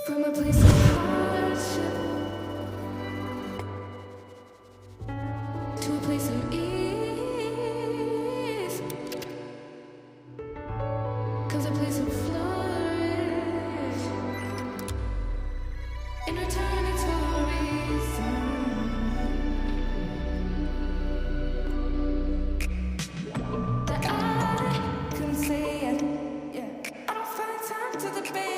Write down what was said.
From a place of hardship to a place of ease comes a place of flourish. In return, it's for a reason that I can say it. Yeah, I don't find time to debate.